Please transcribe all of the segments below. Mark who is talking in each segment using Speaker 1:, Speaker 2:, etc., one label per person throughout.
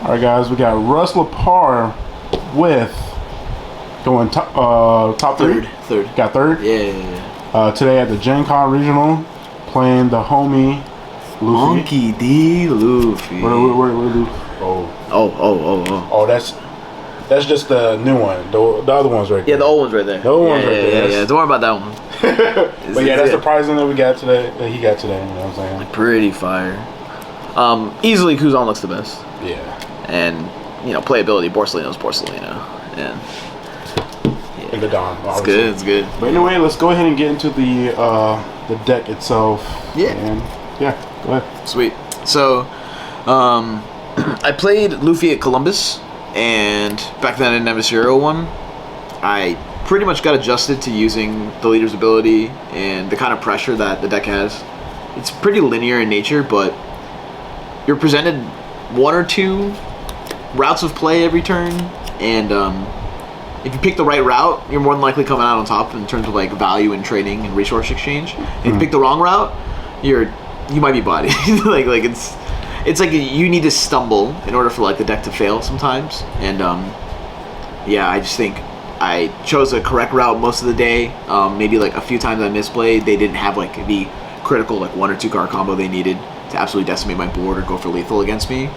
Speaker 1: All right, guys, we got Russ Lepar with going top three.
Speaker 2: Third.
Speaker 1: Got third.
Speaker 2: Yeah.
Speaker 1: Today at the Gencon Regional, playing the homie Luffy.
Speaker 2: Monkey D. Luffy.
Speaker 1: Where Luffy?
Speaker 2: Oh.
Speaker 1: That's just the new one. The other one's right there.
Speaker 2: Yeah, the old one's right there.
Speaker 1: The old one's right there.
Speaker 2: Yeah. Don't worry about that one.
Speaker 1: But yeah, that's the prizing that we got today. That he got today. You know what I'm saying?
Speaker 2: Pretty fire. Easily Kuzan looks the best.
Speaker 1: Yeah.
Speaker 2: And playability, Borsalino's Borsalino. And
Speaker 1: in the Don.
Speaker 2: It's good.
Speaker 1: But anyway, let's go ahead and get into the deck itself.
Speaker 2: Yeah.
Speaker 1: And yeah, go ahead.
Speaker 2: Sweet. So, I played Luffy at Columbus, and back then I didn't have a serial one. I pretty much got adjusted to using the leader's ability and the kind of pressure that the deck has. It's pretty linear in nature, but you're presented one or two routes of play every turn, and if you pick the right route, you're more than likely coming out on top in terms of like value and trading and resource exchange. If you pick the wrong route, you might be bodied. like it's like you need to stumble in order for like the deck to fail sometimes. And I just think I chose a correct route most of the day. Maybe like a few times I misplayed. They didn't have like the critical like 1 or 2 card combo they needed to absolutely decimate my board or go for lethal against me.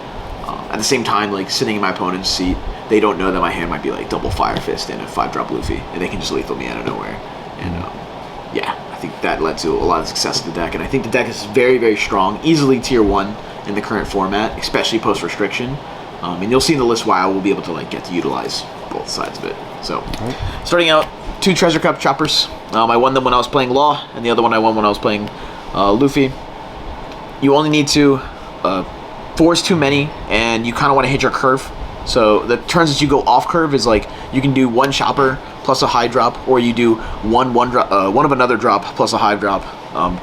Speaker 2: At the same time, like sitting in my opponent's seat, they don't know that my hand might be like double Fire Fist and a 5-drop Luffy, and they can just lethal me out of nowhere. And I think that led to a lot of success of the deck. And I think the deck is very, very strong, easily tier 1 in the current format, especially post restriction. And you'll see in the list why I will be able to like get to utilize both sides of it. So, starting out, 2 Treasure Cup choppers. I won them when I was playing Law, and the other one I won when I was playing Luffy. You only need to. 4 is too many, and you kind of want to hit your curve. So the turns that you go off curve is like you can do 1 chopper plus a high drop, or you do one of another drop plus a high drop.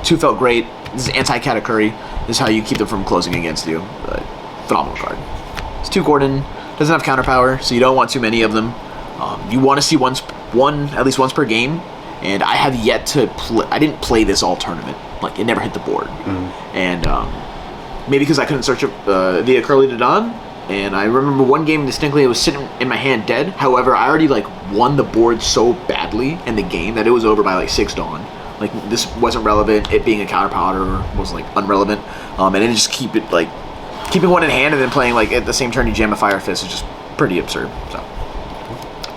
Speaker 2: 2 felt great. This is anti-Katakuri. This is how you keep them from closing against you. Phenomenal card. It's 2 Gordon. Doesn't have counter power, so you don't want too many of them. You want to see at least once per game, and I have yet to play. I didn't play this all tournament. Like it never hit the board, and maybe because I couldn't search it via Curly to Dawn. And I remember one game distinctly, it was sitting in my hand dead. However, I already like won the board so badly in the game that it was over by like 6 Dawn. Like this wasn't relevant. It being a counter power was like unrelevant. And then just keeping one in hand and then playing like at the same turn you jam a Fire Fist is just pretty absurd. So,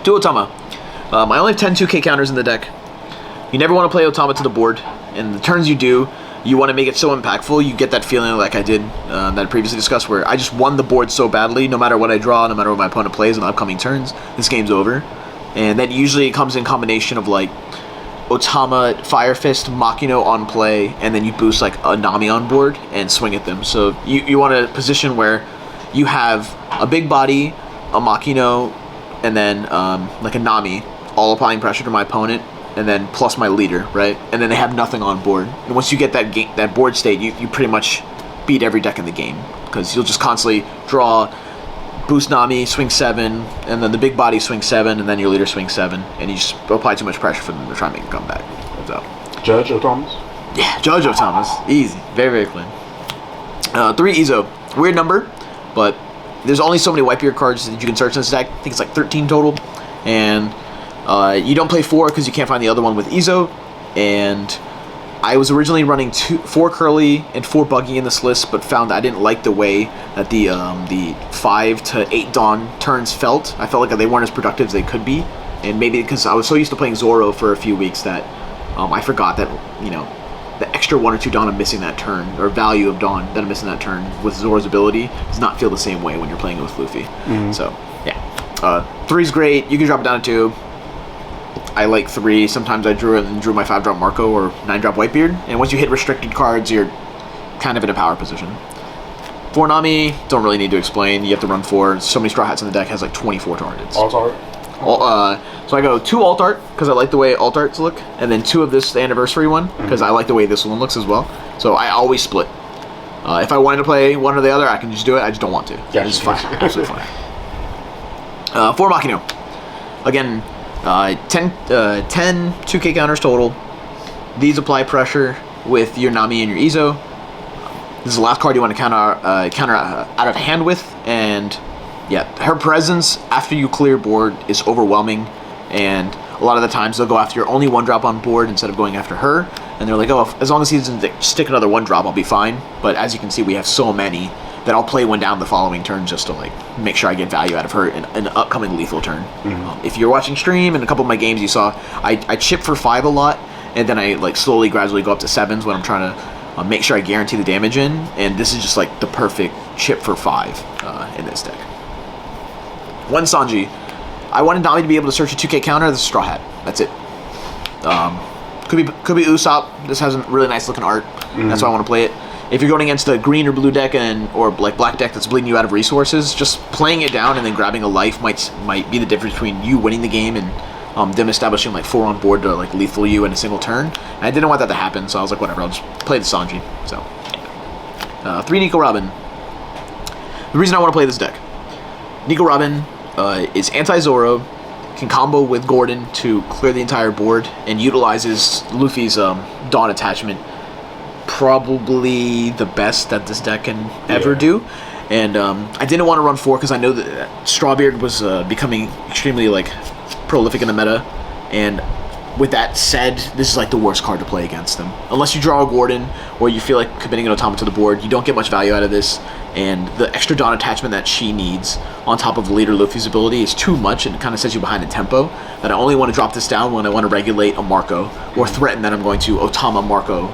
Speaker 2: to Otama. I only have 10 2K counters in the deck. You never want to play Otama to the board, and the turns you do, you want to make it so impactful. You get that feeling like I did that I previously discussed, where I just won the board so badly, no matter what I draw, no matter what my opponent plays in the upcoming turns, this game's over. And that usually comes in combination of like Otama, Fire Fist, Makino on play, and then you boost like a Nami on board and swing at them. So you want a position where you have a big body, a Makino, and then like a Nami, all applying pressure to my opponent, and then plus my leader, right? And then they have nothing on board. And once you get that board state, you pretty much beat every deck in the game, because you'll just constantly draw, boost Nami, swing 7, and then the big body swing 7, and then your leader swing 7, and you just apply too much pressure for them to try and make a comeback. So,
Speaker 1: Judge Otamas?
Speaker 2: Yeah, Judge Otamas. Easy. Very, very clean. 3 Izo. Weird number, but there's only so many Whitebeard cards that you can search in this deck. I think it's like 13 total. And you don't play 4 because you can't find the other one with Izo. And I was originally running 4 Curly and 4 Buggy in this list, but found I didn't like the way that the 5 to 8 Dawn turns felt. I felt like they weren't as productive as they could be. And maybe because I was so used to playing Zoro for a few weeks that I forgot that, the extra 1 or 2 Dawn I'm missing that turn, or value of Dawn that I'm missing that turn with Zoro's ability, does not feel the same way when you're playing it with Luffy. So, yeah. 3's great. You can drop it down to 2. I like 3. Sometimes I drew my 5-drop Marco or 9-drop Whitebeard. And once you hit restricted cards, you're kind of in a power position. 4 Nami, don't really need to explain. You have to run 4. So many Straw Hats in the deck has like 24 targets.
Speaker 1: Alt-art?
Speaker 2: So I go 2 Alt-art, because I like the way Alt-Arts look. And then 2 of this anniversary one, because I like the way this one looks as well. So I always split. If I wanted to play one or the other, I can just do it. I just don't want to.
Speaker 1: Yeah,
Speaker 2: it's fine. Absolutely fine. 4 Makino. Again, 10 2K counters total. These apply pressure with your Nami and your Izo. This is the last card you want to counter out of hand with, and Yeah, her presence after you clear board is overwhelming, and a lot of the times they'll go after your only 1-drop on board instead of going after her, and they're like, oh, as long as he doesn't stick another 1-drop, I'll be fine. But as you can see, we have so many that I'll play one down the following turn just to like make sure I get value out of her in an upcoming lethal turn. If you're watching stream and a couple of my games, you saw I chip for 5 a lot, and then I like slowly, gradually go up to 7s when I'm trying to make sure I guarantee the damage in, and this is just like the perfect chip for 5 in this deck. 1 Sanji. I wanted Nami to be able to search a 2K counter. The Straw Hat. That's it. Could be Usopp. This has a really nice looking art. That's why I want to play it. If you're going against a green or blue deck or like black deck that's bleeding you out of resources, just playing it down and then grabbing a life might be the difference between you winning the game and them establishing like 4 on board to like lethal you in a single turn. And I didn't want that to happen, so I was like, whatever. I'll just play the Sanji. So 3 Nico Robin. The reason I want to play this deck. Nico Robin is anti-Zoro, can combo with Gordon to clear the entire board, and utilizes Luffy's Dawn attachment. Probably the best that this deck can ever do. And I didn't want to run 4 because I know that Strawbeard was becoming extremely like prolific in the meta, and with that said, this is like the worst card to play against them. Unless you draw a Gordon or you feel like committing an Automa to the board, you don't get much value out of this, and the extra Dawn attachment that she needs on top of Leader Luffy's ability is too much, and it kind of sets you behind in tempo, that I only want to drop this down when I want to regulate a Marco or threaten that I'm going to Automa Marco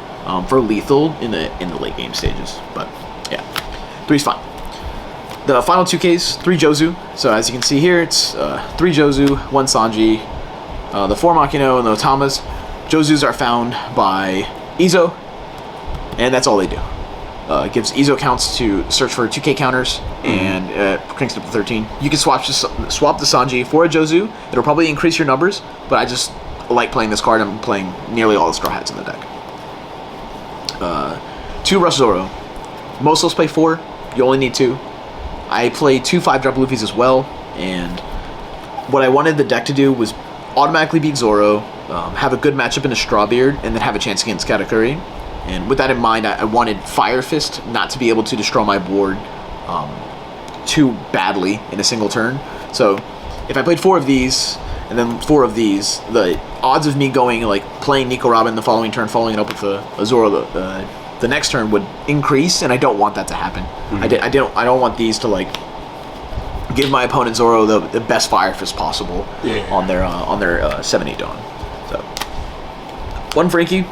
Speaker 2: for lethal in the late game stages. But yeah, 3's fine. The final 2Ks, 3 Jozu. So as you can see here, it's 3 Jozu, 1 Sanji, the 4 Makino, and the Otamas. Jozus are found by Izo, and that's all they do. It gives Izo counts to search for 2K counters, and cranks it up to 13. You can swap the Sanji for a Jozu. It'll probably increase your numbers, but I just like playing this card. I'm playing nearly all the Straw Hats in the deck. 2 Rush Zoro. Most of us play 4. You only need 2. I play 2 5-drop Luffys as well, and what I wanted the deck to do was automatically beat Zoro, have a good matchup into Strawbeard, and then have a chance against Katakuri. And with that in mind, I wanted Fire Fist not to be able to destroy my board too badly in a single turn. So if I played 4 of these and then 4 of these, the odds of me going like playing Nico Robin the following turn, following it up with a Zoro the next turn would increase, and I don't want that to happen. I don't want these to like give my opponent Zoro the best Fire Fist possible on their 7-8 Dawn. So 1 Frankie,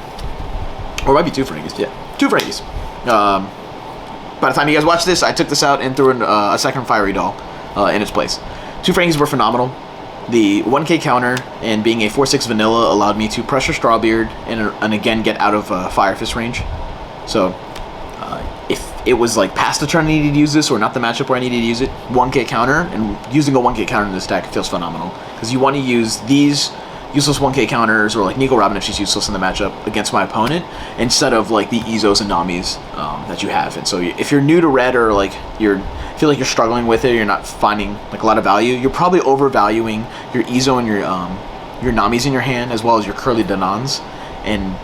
Speaker 2: or it might be 2 Frankies. Yeah, 2 Frankies. By the time you guys watch this, I took this out and threw in a second Fiery Doll in its place. 2 Frankies were phenomenal. The 1K counter and being a 4/6 vanilla allowed me to pressure Strawbeard and again get out of Fire Fist range. So if it was like past the turn I needed to use this or not the matchup where I needed to use it, 1K counter, and using a 1K counter in this deck feels phenomenal because you want to use these useless 1K counters or like Nico Robin if she's useless in the matchup against my opponent instead of like the Izos and Namis that you have. And so if you're new to red or like feel like you're struggling with it, you're not finding like a lot of value, you're probably overvaluing your Izo and your Namis in your hand as well as your Curly Danans. And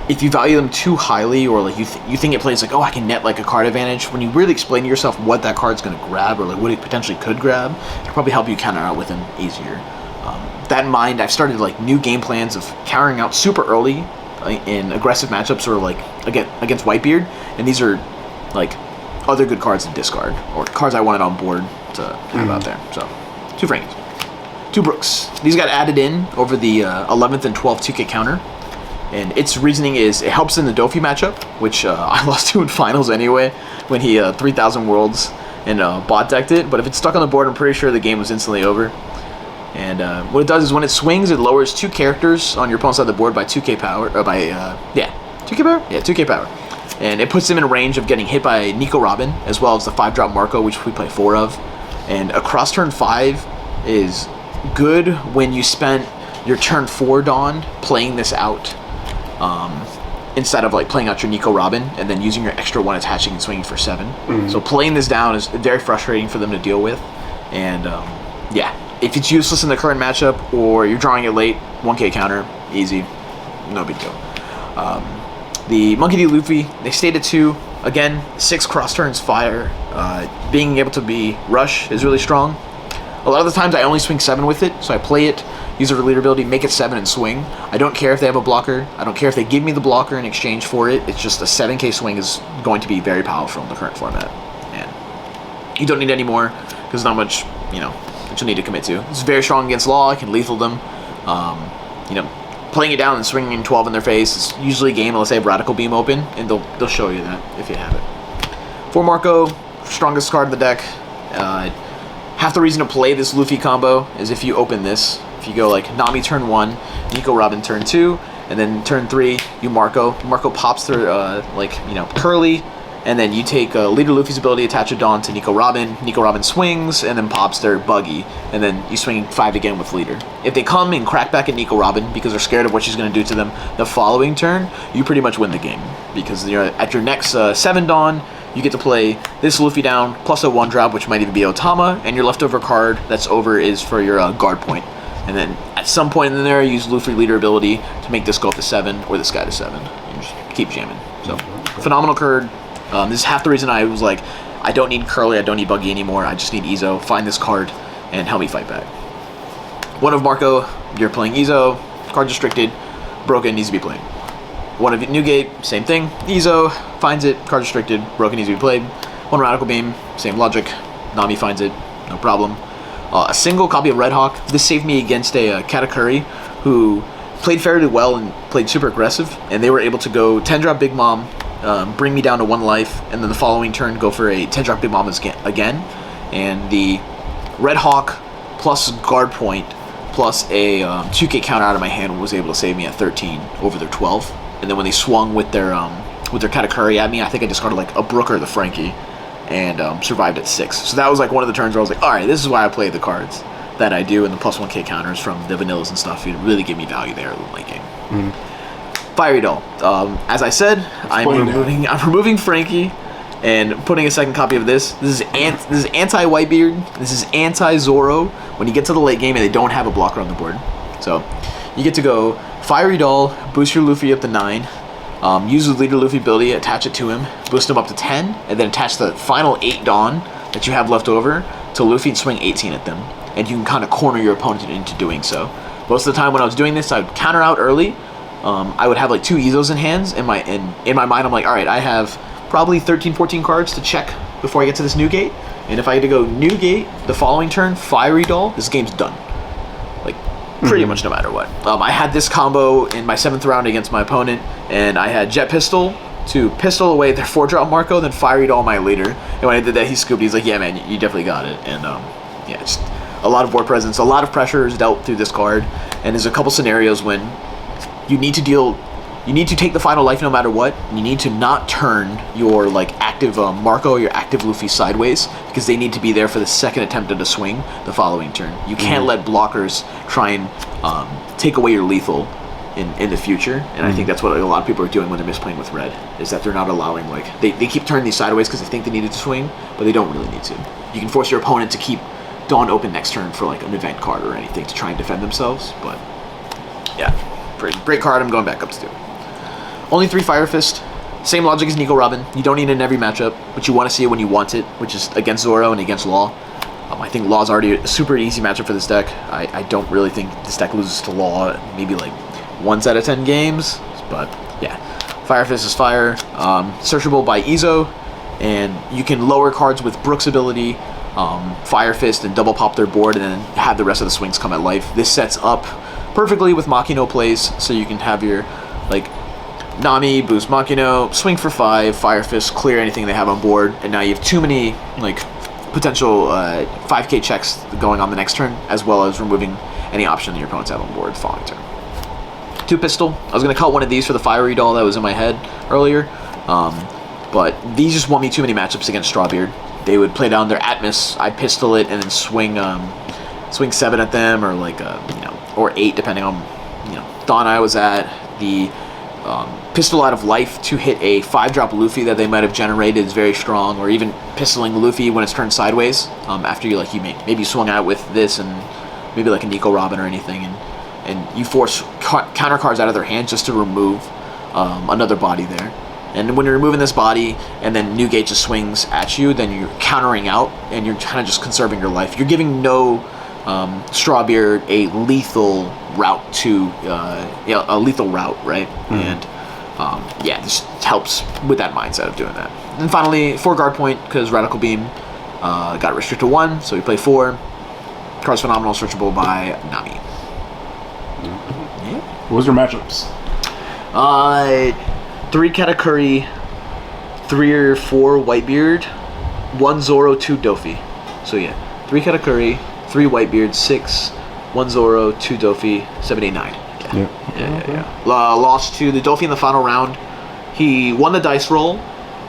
Speaker 2: if you value them too highly or like you think it plays like, oh, I can net like a card advantage, when you really explain to yourself what that card's going to grab or like what it potentially could grab, it'll probably help you counter out with them easier. That in mind, I've started like new game plans of countering out super early in aggressive matchups or like against Whitebeard, and these are like other good cards to discard or cards I wanted on board to have out there. So 2 Frankies. 2 Brooks. These got added in over the 11th and 12th 2K counter. And its reasoning is it helps in the Dofi matchup, which I lost to in finals anyway when he 3,000 Worlds and bot decked it. But if it's stuck on the board, I'm pretty sure the game was instantly over. And what it does is when it swings, it lowers 2 characters on your opponent's side of the board by 2K power. Or by, 2K power? Yeah, 2K power. And it puts them in range of getting hit by Nico Robin, as well as the 5-drop Marco, which we play 4 of. And across turn 5 is good when you spent your turn 4 Dawn playing this out. Instead of like playing out your Nico Robin and then using your extra 1 attaching and swinging for 7. So playing this down is very frustrating for them to deal with. And if it's useless in the current matchup or you're drawing it late, 1K counter, easy, no big deal. The Monkey D. Luffy, they stayed at 2. Again, 6 cross turns fire Being able to be rush is really strong. A lot of the times I only swing 7 with it, so I play it, use the leader ability, make it 7 and swing. I don't care if they have a blocker. I don't care if they give me the blocker in exchange for it. It's just a 7k swing is going to be very powerful in the current format. And you don't need any more, because not much, that you'll need to commit to. It's very strong against law. I can lethal them. Playing it down and swinging in 12 in their face is usually a game unless they have Radical Beam open, and they'll show you that if you have it. For Marco, strongest card in the deck. Half the reason to play this Luffy combo is if you open this. If you go like Nami turn 1, Nico Robin turn 2, and then turn 3, you Marco. Marco pops through Curly, and then you take Leader Luffy's ability, attach a Dawn to Nico Robin. Nico Robin swings, and then pops their Buggy, and then you swing 5 again with Leader. If they come and crack back at Nico Robin because they're scared of what she's going to do to them the following turn, you pretty much win the game. Because at your next 7 Dawn, you get to play this Luffy down, plus a 1-drop, which might even be Otama, and your leftover card that's over is for your guard point. And then at some point in there, use Luffy Leader ability to make this go up to 7 or this guy to 7. And just keep jamming. So, phenomenal card. This is half the reason I was like, I don't need Curly, I don't need Buggy anymore, I just need Izo. Find this card and help me fight back. One of Marco, you're playing Izo, card restricted, broken, needs to be played. One of Newgate, same thing. Izo finds it, card restricted, broken, needs to be played. One Radical Beam, same logic. Nami finds it, no problem. A single copy of Red Hawk. This saved me against a Katakuri who played fairly well and played super aggressive, and they were able to go 10-drop Big Mom, bring me down to 1 life, and then the following turn go for a 10-drop Big Mom again. And the Red Hawk plus guard point plus a 2k counter out of my hand was able to save me at 13 over their 12. And then when they swung with their Katakuri at me, I think I discarded like a Brook or the Frankie and survived at 6. So that was like one of the turns where I was like, alright, this is why I play the cards that I do, and the plus 1k counters from the vanillas and stuff. It really give me value there in the late game. Fiery Doll. As I said, I'm removing Frankie and putting a second copy of this. This is anti-Whitebeard. This is anti-Zoro when you get to the late game and they don't have a blocker on the board. So you get to go Fiery Doll, boost your Luffy up to 9, use the Leader Luffy ability, attach it to him, boost him up to 10, and then attach the final 8 Dawn that you have left over to Luffy and swing 18 at them. And you can kind of corner your opponent into doing so. Most of the time when I was doing this, I would counter out early. I would have like 2 Izos in hands. In my mind, I'm like, all right, I have probably 13, 14 cards to check before I get to this Newgate. And if I had to go Newgate the following turn, Fiery Doll, this game's done. Like, pretty much no matter what. I had this combo in my 7th round against my opponent, and I had Jet Pistol to pistol away their 4-drop Marco, then Fiery Doll my leader. And when I did that, he scooped. He's like, yeah, man, you definitely got it. And yeah, just a lot of board presence, a lot of pressure is dealt through this card. And there's a couple scenarios when you need to take the final life no matter what. You need to not turn your like active Marco or your active Luffy sideways, because they need to be there for the second attempt at a swing the following turn. You can't let blockers try and take away your lethal in the future. And I think that's what a lot of people are doing when they're misplaying with red, is that they're not allowing, like, they keep turning these sideways because they think they needed to swing, but they don't really need to. You can force your opponent to keep Dawn open next turn for like an event card or anything to try and defend themselves, but yeah. Great card. I'm going back up to 2. Only 3 Fire Fist. Same logic as Nico Robin. You don't need it in every matchup, but you want to see it when you want it, which is against Zoro and against Law. I think Law's already a super easy matchup for this deck. I don't really think this deck loses to Law maybe like once out of 10 games, but yeah. Fire Fist is fire. Searchable by Izo, and you can lower cards with Brook's ability, Fire Fist, and double pop their board, and then have the rest of the swings come at life. This sets up perfectly with Makino plays, so you can have your like Nami, boost Makino, swing for 5, Fire Fist, clear anything they have on board, and now you have too many like potential 5k checks going on the next turn, as well as removing any option that your opponents have on board the following turn. 2 Pistol. I was going to cut one of these for the Fiery Doll that was in my head earlier, but these just won me too many matchups against Strawbeard. They would play down their Atmos, I'd pistol it, and then swing 7 at them, or like or 8 depending on Dawn I was at. The pistol out of life to hit a 5-drop Luffy that they might have generated is very strong, or even pistoling Luffy when it's turned sideways after you maybe swung out with this and maybe like a Nico Robin or anything, and you force counter cards out of their hand just to remove another body there. And when you're removing this body, and then Newgate just swings at you, then you're countering out, and you're kind of just conserving your life. You're giving no Strawbeard a lethal route to, a lethal route, right? And this helps with that mindset of doing that. And finally, 4 guard point, because Radical Beam got restricted to 1, so we play 4. Card's phenomenal, searchable by Nami.
Speaker 1: What was your matchups?
Speaker 2: 3 Katakuri, 3 or 4 Whitebeard, 1 Zoro, 2 Dofi. So 3 Katakuri, 3 Whitebeard, 6, 1 Zoro, 2 Dofi, 7, 8, 9. Yeah. Lost to the Dofi in the final round. He won the dice roll,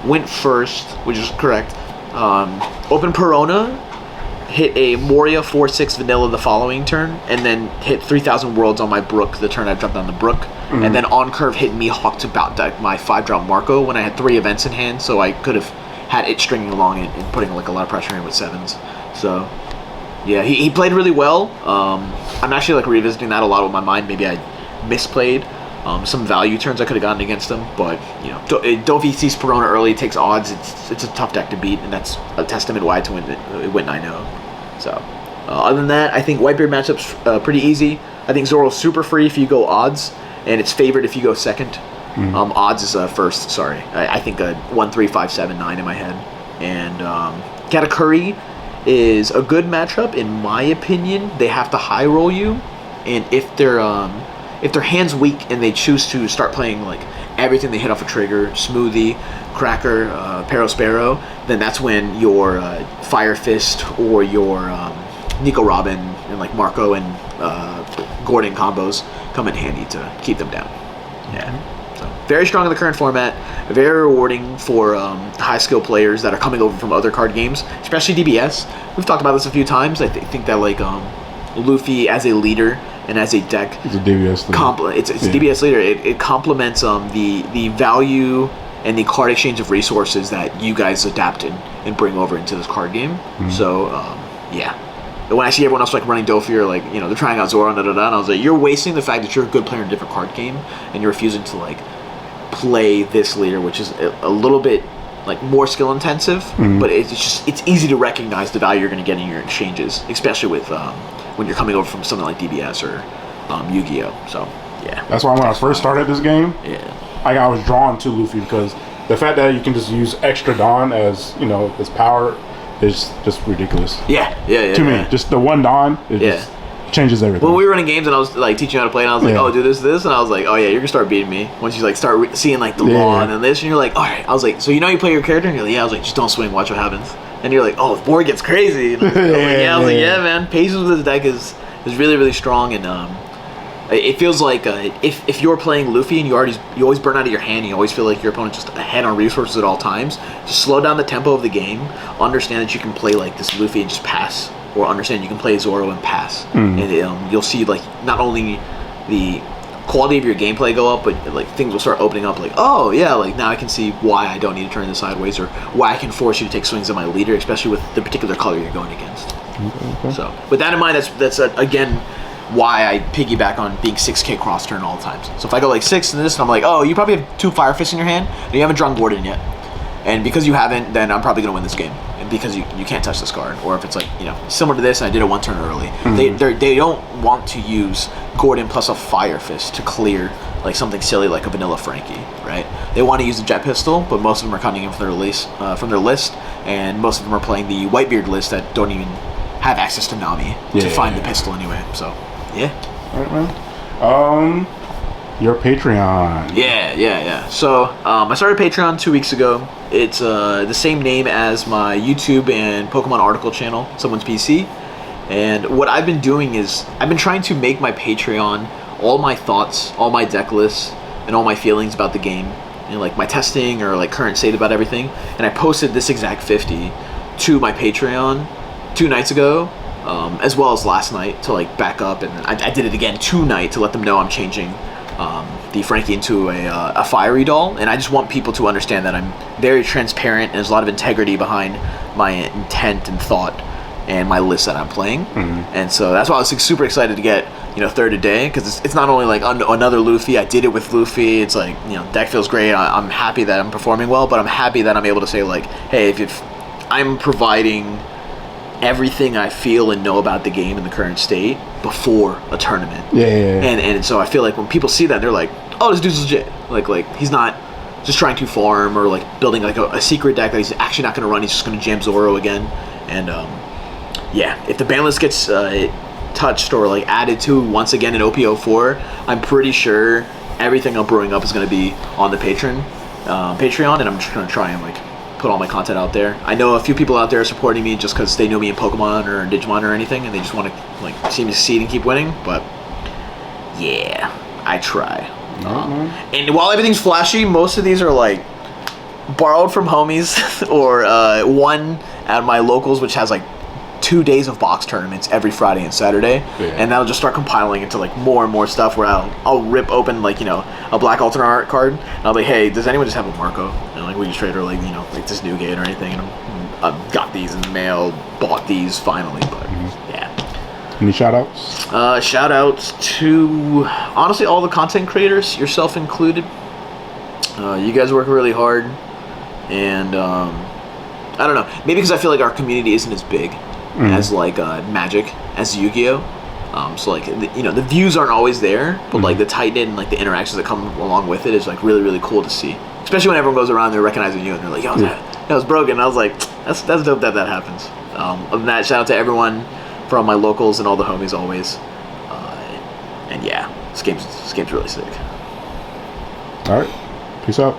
Speaker 2: went first, which is correct. Opened Perona, hit a Moria 4/6 vanilla the following turn, and then hit 3,000 worlds on my Brook the turn I dropped down the Brook. And then on curve hit Mihawk to bout deck my 5-drop Marco when I had 3 events in hand, so I could have had it stringing along and putting like a lot of pressure in with 7s. So yeah, he played really well. I'm actually like revisiting that a lot with my mind. Maybe I misplayed some value turns I could have gotten against him, but Dofi sees Perona early, takes odds. It's a tough deck to beat, and that's a testament why it went 9-0. So other than that, I think Whitebeard matchup's pretty easy. I think Zoro's super free if you go odds, and it's favored if you go second. Odds is first. Sorry, I think 1, 3, 5, 7, 9 in my head, and Katakuri is a good matchup in my opinion. They have to high roll you, and if their hand's weak and they choose to start playing like everything they hit off a trigger, Smoothie, Cracker, Sparrow, then that's when your Fire Fist or your Nico Robin and like Marco and Gordon combos come in handy to keep them down. So very strong in the current format, very rewarding for high skill players that are coming over from other card games, especially DBS. We've talked about this a few times. I think that like Luffy as a leader and as a deck,
Speaker 1: it's a DBS leader.
Speaker 2: It's a DBS leader. It complements the value and the card exchange of resources that you guys adapt and bring over into this card game. So when I see everyone else like running Dofi or like they're trying out Zoro and I was like, you're wasting the fact that you're a good player in a different card game and you're refusing to like play this leader, which is a little bit like more skill intensive, but it's easy to recognize the value you're going to get in your exchanges, especially with when you're coming over from something like DBS or Yu-Gi-Oh. So
Speaker 1: that's why when I first started this game, I was drawn to Luffy because the fact that you can just use extra Dawn as his power is just ridiculous. To me, just the one Dawn just changes everything.
Speaker 2: When we were running games and I was like teaching you how to play, and I was like, oh, do this, and I was like, oh yeah, you're gonna start beating me once you like start seeing like the law and then this, and you're like, all right. I was like, so you play your character, and you're like, I was like, just don't swing, watch what happens. And you're like, oh, the board gets crazy. And I was like, man, patience with this deck is really, really strong, and it feels like if you're playing Luffy and you always burn out of your hand, you always feel like your opponent's just ahead on resources at all times. Just slow down the tempo of the game. Understand that you can play like this Luffy and just pass, or understand you can play Zoro and pass, and you'll see like not only the quality of your gameplay go up, but like things will start opening up. Like, oh yeah, like now I can see why I don't need to turn this sideways, or why I can force you to take swings at my leader, especially with the particular color you're going against. Okay. So with that in mind, that's again why I piggyback on being 6K cross turn all the times. So if I go like 6 in this, and I'm like, oh, you probably have 2 Fire Fists in your hand, and you haven't drawn Gordon yet. And because you haven't, then I'm probably going to win this game. And because you can't touch this card. Or if it's like, similar to this, and I did it 1 turn early. They don't want to use Gordon plus a Fire Fist to clear like something silly like a vanilla Frankie, right? They want to use the Jet Pistol, but most of them are coming in from their list, and most of them are playing the Whitebeard list that don't even have access to Nami to find the pistol anyway. So,
Speaker 1: All right, man. Your Patreon.
Speaker 2: Yeah. So, I started Patreon 2 weeks ago. It's the same name as my YouTube and Pokemon article channel, Someone's PC. And what I've been doing is I've been trying to make my Patreon all my thoughts, all my deck lists, and all my feelings about the game, and like my testing or like current state about everything. And I posted this exact 50 to my Patreon 2 nights ago, as well as last night to like back up, and I did it again tonight to let them know I'm changing the Frankie into a fiery doll. And I just want people to understand that I'm very transparent and there's a lot of integrity behind my intent and thought and my list that I'm playing. And so that's why I was super excited to get third a day, because it's not only like another Luffy. I did it with Luffy. It's like, deck feels great. I'm happy that I'm performing well, but I'm happy that I'm able to say like, hey, if I'm providing everything I feel and know about the game in the current state before a tournament.
Speaker 1: Yeah.
Speaker 2: And so I feel like when people see that, they're like, oh, this dude's legit. Like he's not just trying to farm or like building like a secret deck that he's actually not going to run. He's just going to jam Zoro again. And if the ban list gets touched or like added to once again in OP04, I'm pretty sure everything I'm brewing up is going to be on the Patreon, and I'm just going to try and like put all my content out there. I know a few people out there supporting me just because they know me in Pokemon or Digimon or anything, and they just want to like see me succeed and keep winning. But yeah, I try. And while everything's flashy, most of these are like borrowed from homies or one at my locals, which has like 2 days of box tournaments every Friday and Saturday, and that'll just start compiling into like more and more stuff where I'll rip open like a black alternate art card, and I'll be like, hey, does anyone just have a Marco? And like we just trade or like like this new gate or anything, and I've got these in the mail, bought these finally, but yeah.
Speaker 1: Any shout outs?
Speaker 2: Shout outs to honestly all the content creators, yourself included. You guys work really hard, and I don't know, maybe because I feel like our community isn't as big as like Magic, as Yu-Gi-Oh. So like the views aren't always there, but like the tight knit and like the interactions that come along with it is like really, really cool to see. Especially when everyone goes around, they're recognizing you and they're like, yo, that was broken. And I was like, that's dope that happens. Other than that, shout out to everyone from my locals and all the homies always. And yeah, this game's really sick.
Speaker 1: All right, peace out.